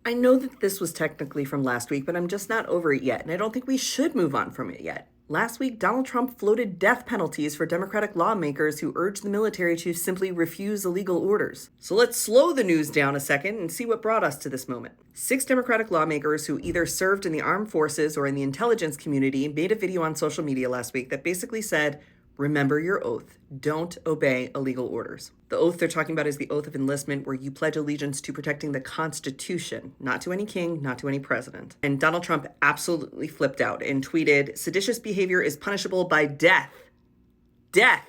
I know that this was technically from last week, but I'm just not over it yet, and I don't think we should move on from it yet. Last week, Donald Trump floated death penalties for Democratic lawmakers who urged the military to simply refuse illegal orders. So let's slow the news down a second and see what brought us to this moment. 6 Democratic lawmakers who either served in the armed forces or in the intelligence community made a video on social media last week that basically said, remember your oath. Don't obey illegal orders. The oath they're talking about is the oath of enlistment, where you pledge allegiance to protecting the Constitution, not to any king, not to any president. And Donald Trump absolutely flipped out and tweeted, seditious behavior is punishable by death. Death.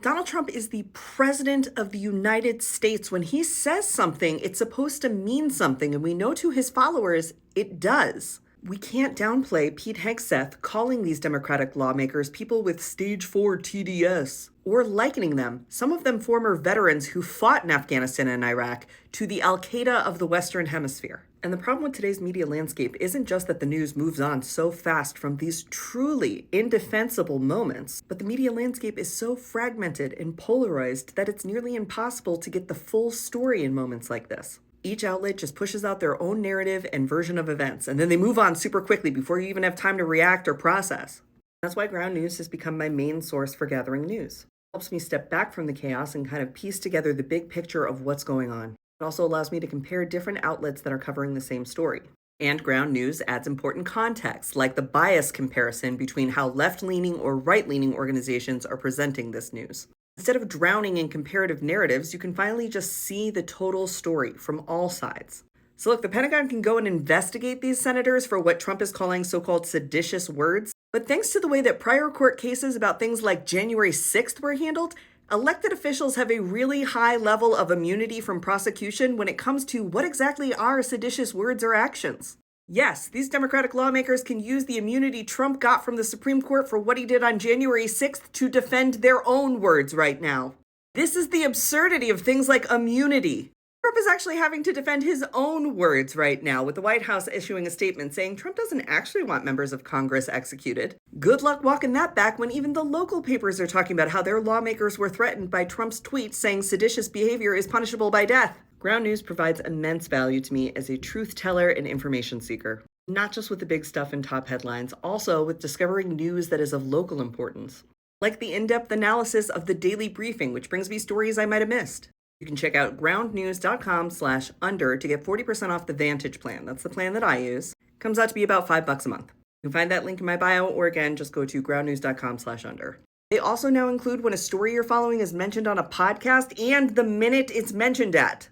Donald Trump is the president of the United States. When he says something, it's supposed to mean something, and we know to his followers, it does. We can't downplay Pete Hegseth calling these Democratic lawmakers people with stage 4 TDS, or likening them, some of them former veterans who fought in Afghanistan and Iraq, to the Al-Qaeda of the Western Hemisphere. And the problem with today's media landscape isn't just that the news moves on so fast from these truly indefensible moments, but the media landscape is so fragmented and polarized that it's nearly impossible to get the full story in moments like this. Each outlet just pushes out their own narrative and version of events, and then they move on super quickly before you even have time to react or process. That's why ground news has become my main source for gathering news. It helps me step back from the chaos and kind of piece together the big picture of what's going on. It also allows me to compare different outlets that are covering the same story. And ground news adds important context, like the bias comparison between how left-leaning or right-leaning organizations are presenting this news. Instead of drowning in comparative narratives, you can finally just see the total story from all sides. So look, the Pentagon can go and investigate these senators for what Trump is calling so-called seditious words. But thanks to the way that prior court cases about things like January 6th were handled, elected officials have a really high level of immunity from prosecution when it comes to what exactly are seditious words or actions. Yes, these Democratic lawmakers can use the immunity Trump got from the Supreme Court for what he did on January 6th to defend their own words right now. This is the absurdity of things like immunity. Trump is actually having to defend his own words right now, with the White House issuing a statement saying Trump doesn't actually want members of Congress executed. Good luck walking that back when even the local papers are talking about how their lawmakers were threatened by Trump's tweets saying seditious behavior is punishable by death. Ground news provides immense value to me as a truth teller and information seeker, not just with the big stuff and top headlines, also with discovering news that is of local importance, like the in-depth analysis of the daily briefing, which brings me stories I might have missed. You can check out groundnews.com/under to get 40% off the Vantage plan. That's the plan that I use. It comes out to be about $5 a month. You can find that link in my bio, or again, just go to groundnews.com/under. They also now include when a story you're following is mentioned on a podcast and the minute it's mentioned at.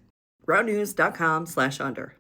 groundnews.com/under.